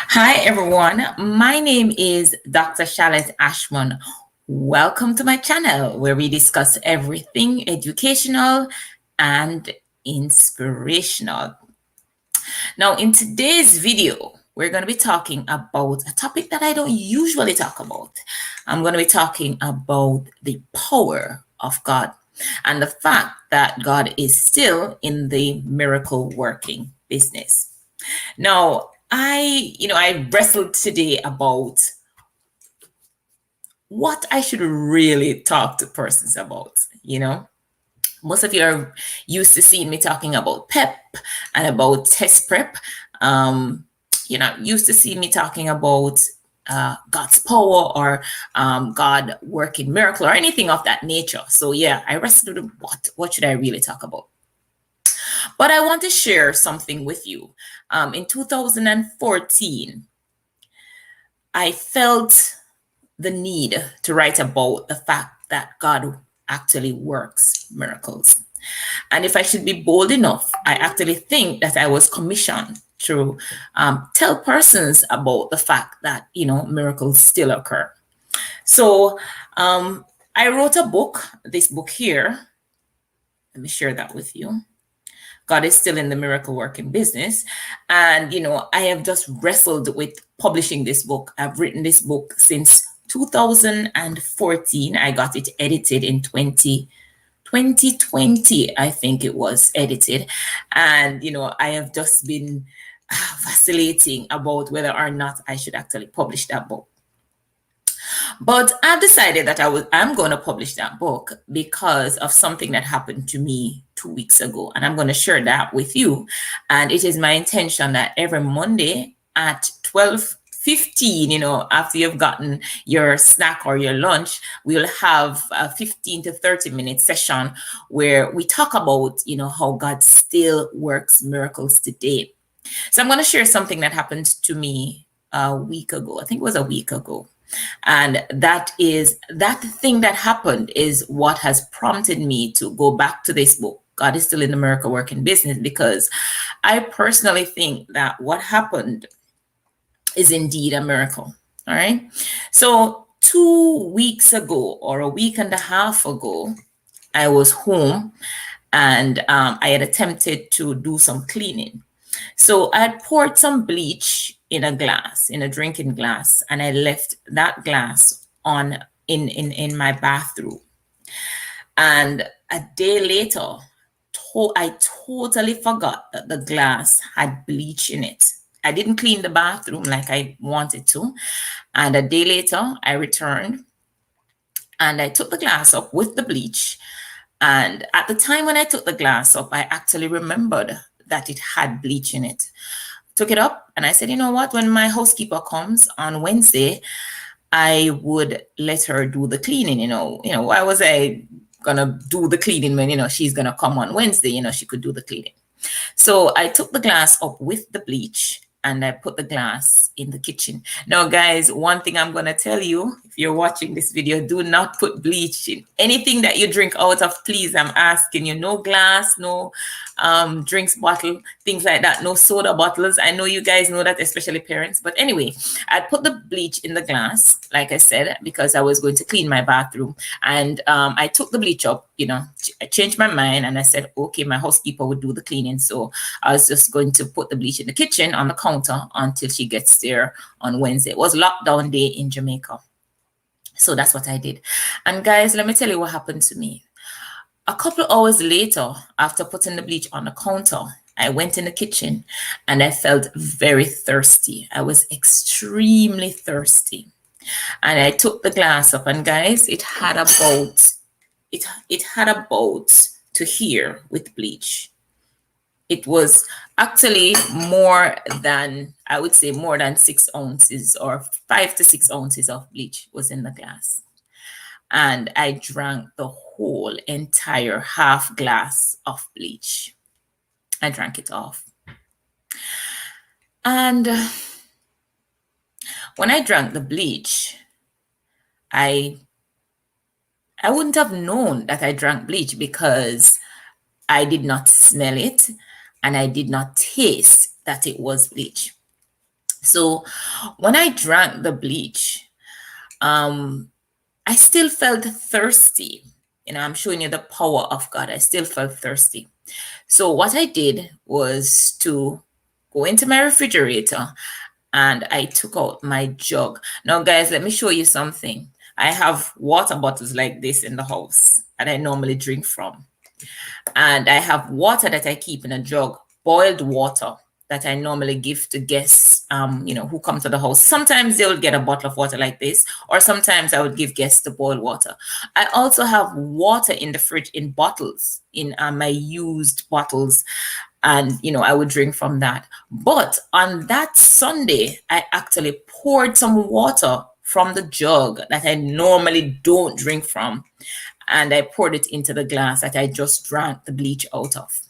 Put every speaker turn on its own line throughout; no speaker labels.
Hi, everyone. My name is Dr. Charlotte Ashman. Welcome to my channel where we discuss everything educational and inspirational. Now, in today's video, we're going to be talking about a topic that I don't usually talk about. I'm going to be talking about the power of God and the fact that God is still in the miracle working business. Now, I wrestled today about what I should really talk to persons about. Most of you are used to seeing me talking about PEP and about test prep. You're not used to seeing me talking about God's power or God working miracle or anything of that nature. So yeah, I wrestled with what should I really talk about? But I want to share something with you. In 2014, I felt the need to write about the fact that God actually works miracles. And if I should be bold enough, I actually think that I was commissioned to tell persons about the fact that, miracles still occur. So I wrote a book, this book here. Let me share that with you. God is still in the miracle working business. And, I have just wrestled with publishing this book. I've written this book since 2014. I got it edited in 2020, I think it was edited. And, I have just been vacillating about whether or not I should actually publish that book. But I've decided that I'm going to publish that book because of something that happened to me 2 weeks ago. And I'm going to share that with you. And it is my intention that every Monday at 12:15, after you've gotten your snack or your lunch, we'll have a 15 to 30-minute session where we talk about, how God still works miracles today. So I'm going to share something that happened to me a week ago. I think it was a week ago. And that thing that happened is what has prompted me to go back to this book. God is still in the miracle working business, because I personally think that what happened is indeed a miracle. All right. So 2 weeks ago, or a week and a half ago, I was home and I had attempted to do some cleaning. So I had poured some bleach in a drinking glass, and I left that glass on in my bathroom. And a day later, I totally forgot that the glass had bleach in it. I didn't clean the bathroom like I wanted to. And a day later, I returned and I took the glass up with the bleach. And at the time when I took the glass up, I actually remembered that it had bleach in it. Took it up and I said, you know what? When my housekeeper comes on Wednesday, I would let her do the cleaning. Why was I gonna do the cleaning when she's gonna come on Wednesday? She could do the cleaning. So I took the glass up with the bleach and I put the glass in the kitchen. Now, guys, one thing I'm going to tell you, if you're watching this video, do not put bleach in anything that you drink out of, please. I'm asking you, no glass, no drinks bottle, things like that, no soda bottles. I know you guys know that, especially parents. But anyway, I put the bleach in the glass, like I said, because I was going to clean my bathroom. And I took the bleach up, I changed my mind and I said, okay, my housekeeper would do the cleaning. So I was just going to put the bleach in the kitchen on the counter until she gets there on Wednesday. It was lockdown day in Jamaica. So that's what I did. And guys, let me tell you what happened to me. A couple of hours later, after putting the bleach on the counter, I went in the kitchen and I felt very thirsty. I was extremely thirsty. And I took the glass up, and guys, it had about to here with bleach. It was actually more than, I would say, more than 6 ounces or 5 to 6 ounces of bleach was in the glass. And I drank the whole entire half glass of bleach. I drank it off. And when I drank the bleach, I wouldn't have known that I drank bleach because I did not smell it and I did not taste that it was bleach. So when I drank the bleach, I still felt thirsty. I'm showing you the power of God. I still felt thirsty. So what I did was to go into my refrigerator and I took out my jug. Now, guys, let me show you something. I have water bottles like this in the house that I normally drink from. And I have water that I keep in a jug, boiled water that I normally give to guests, who come to the house. Sometimes they will get a bottle of water like this, or sometimes I would give guests the boiled water. I also have water in the fridge in bottles, in my used bottles, and I would drink from that. But on that Sunday, I actually poured some water from the jug that I normally don't drink from, and I poured it into the glass that I just drank the bleach out of.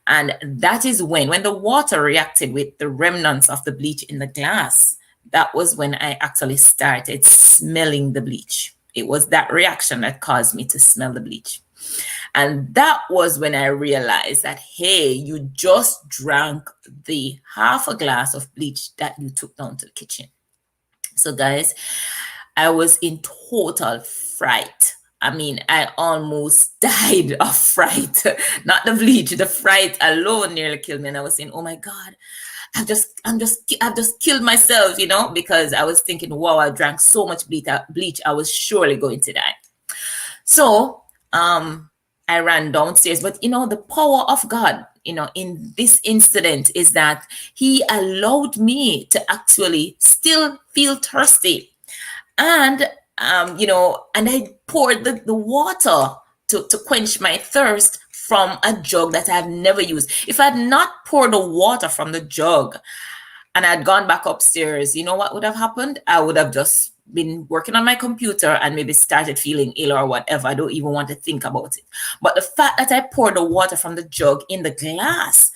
And that is when the water reacted with the remnants of the bleach in the glass, that was when I actually started smelling the bleach. It was that reaction that caused me to smell the bleach. And that was when I realized that, hey, you just drank the half a glass of bleach that you took down to the kitchen. So, guys, I was in total fright. I mean, I almost died of fright. Not the bleach, the fright alone nearly killed me. And I was saying, oh my God, I've just killed myself, because I was thinking, wow, I drank so much bleach, I was surely going to die. So I ran downstairs. But the power of God, in this incident is that he allowed me to actually still feel thirsty. And and I poured the water to quench my thirst from a jug that I've never used. If I had not poured the water from the jug and I'd gone back upstairs, you know what would have happened? I would have just been working on my computer and maybe started feeling ill or whatever. I don't even want to think about it. But the fact that I poured the water from the jug in the glass,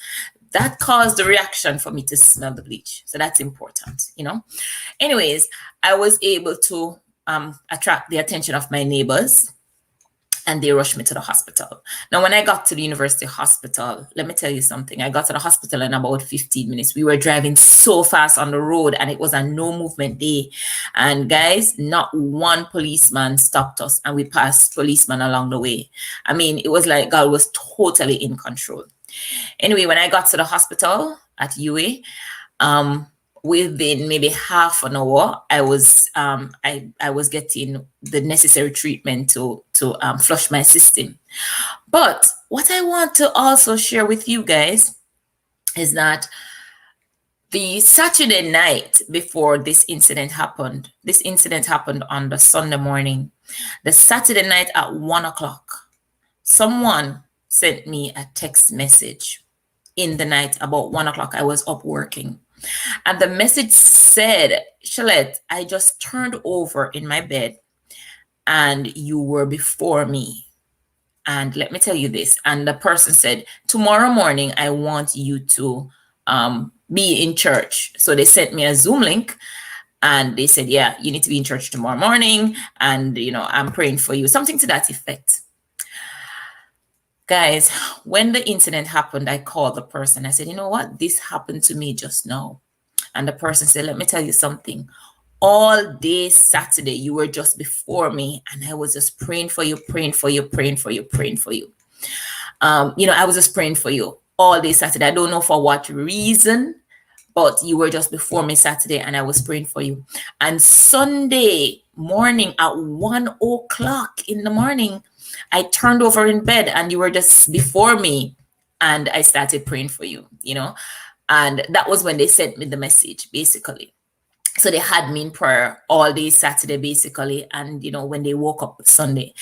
that caused the reaction for me to smell the bleach. So that's important, Anyways, I was able to attract the attention of my neighbors, and they rushed me to the hospital. Now, when I got to the university hospital, let me tell you something. I got to the hospital in about 15 minutes. We were driving so fast on the road, and it was a no movement day. And guys, not one policeman stopped us, and we passed policemen along the way. I mean, it was like God was totally in control. Anyway, when I got to the hospital at UA, within maybe half an hour, I was getting the necessary treatment to flush my system. But what I want to also share with you guys is that the Saturday night before this incident happened on the Sunday morning. The Saturday night at 1:00, someone sent me a text message in the night about 1:00. I was up working. And the message said, Shalette, I just turned over in my bed and you were before me. And let me tell you this. And the person said, tomorrow morning, I want you to be in church. So they sent me a Zoom link and they said, yeah, you need to be in church tomorrow morning. And, I'm praying for you. Something to that effect. Guys, when the incident happened, I called the person. I said, you know what? This happened to me just now. And the person said, let me tell you something. All day Saturday, you were just before me. And I was just praying for you, praying for you, praying for you, praying for you. I was just praying for you all day Saturday. I don't know for what reason, but you were just before me Saturday and I was praying for you. And Sunday morning at 1:00 in the morning, I turned over in bed and you were just before me and I started praying for you, and that was when they sent me the message, basically. So they had me in prayer all day Saturday, basically, and, when they woke up Sunday.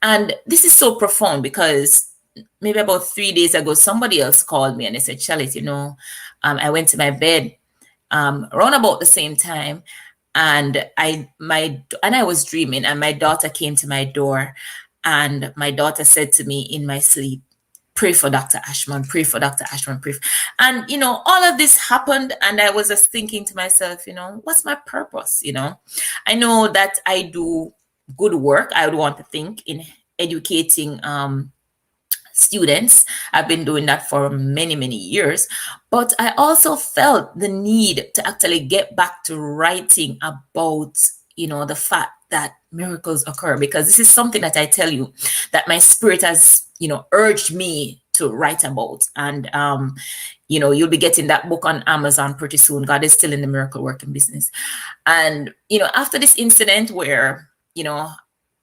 And this is so profound because maybe about 3 days ago, somebody else called me and they said, Charlotte, I went to my bed around about the same time and I was dreaming and my daughter came to my door. And my daughter said to me in my sleep, pray for Dr. Ashman, pray for Dr. Ashman, pray. And, all of this happened. And I was just thinking to myself, what's my purpose? I know that I do good work. I would want to think in educating students. I've been doing that for many, many years. But I also felt the need to actually get back to writing about, the fact that miracles occur, because this is something that I tell you that my spirit has, urged me to write about. And, you'll be getting that book on Amazon pretty soon. God is still in the miracle working business. And, after this incident where,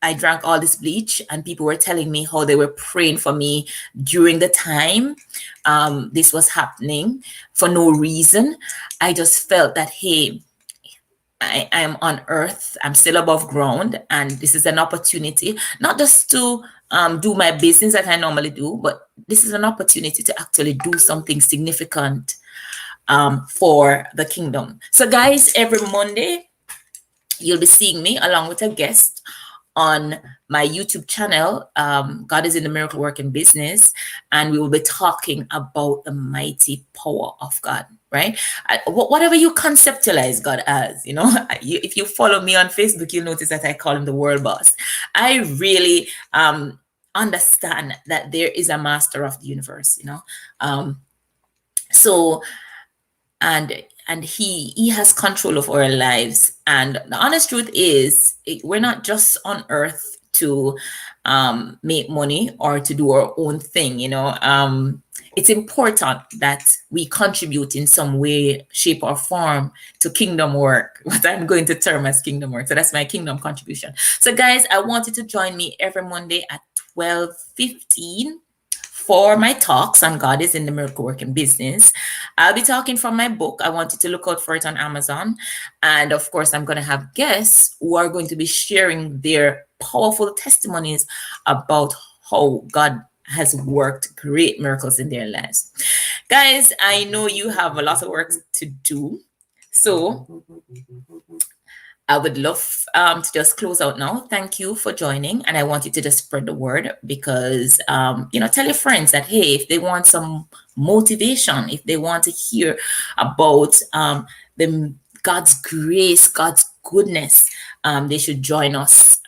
I drank all this bleach and people were telling me how they were praying for me during the time this was happening for no reason, I just felt that, hey, I am on earth, I'm still above ground, and this is an opportunity, not just to do my business that I normally do, but this is an opportunity to actually do something significant for the kingdom. So guys, every Monday, you'll be seeing me along with a guest on my YouTube channel, God is in the Miracle Working Business, and we will be talking about the mighty power of God, right? Whatever you conceptualize God as, if you follow me on Facebook, you'll notice that I call him the world boss. I really understand that there is a master of the universe, so, and he has control of our lives. And the honest truth is, we're not just on earth to make money or to do our own thing. It's important that we contribute in some way, shape, or form to kingdom work, what I'm going to term as kingdom work. So that's my kingdom contribution. So guys, I want you to join me every Monday at 12:15 for my talks on God is in the Miracle Working Business. I'll be talking from my book. I want you to look out for it on Amazon. And of course, I'm going to have guests who are going to be sharing their powerful testimonies about how God has worked great miracles in their lives. Guys, I know you have a lot of work to do. So I would love to just close out now. Thank you for joining. And I want you to just spread the word, because, tell your friends that, hey, if they want some motivation, if they want to hear about God's grace, God's goodness, they should join us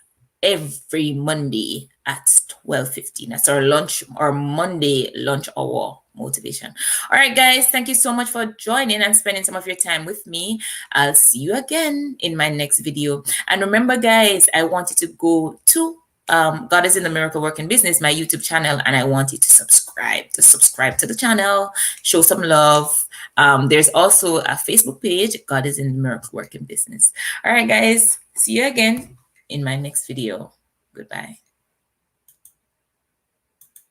every Monday at 12:15. That's our Monday lunch hour motivation. All right, guys, thank you so much for joining and spending some of your time with me. I'll see you again in my next video. And remember, guys, I want you to go to God is in the Miracle Working Business, my YouTube channel, and I want you to subscribe to the channel, show some love. There's also a Facebook page, God is in the Miracle Working Business. All right, guys, see you again in my next video. Goodbye.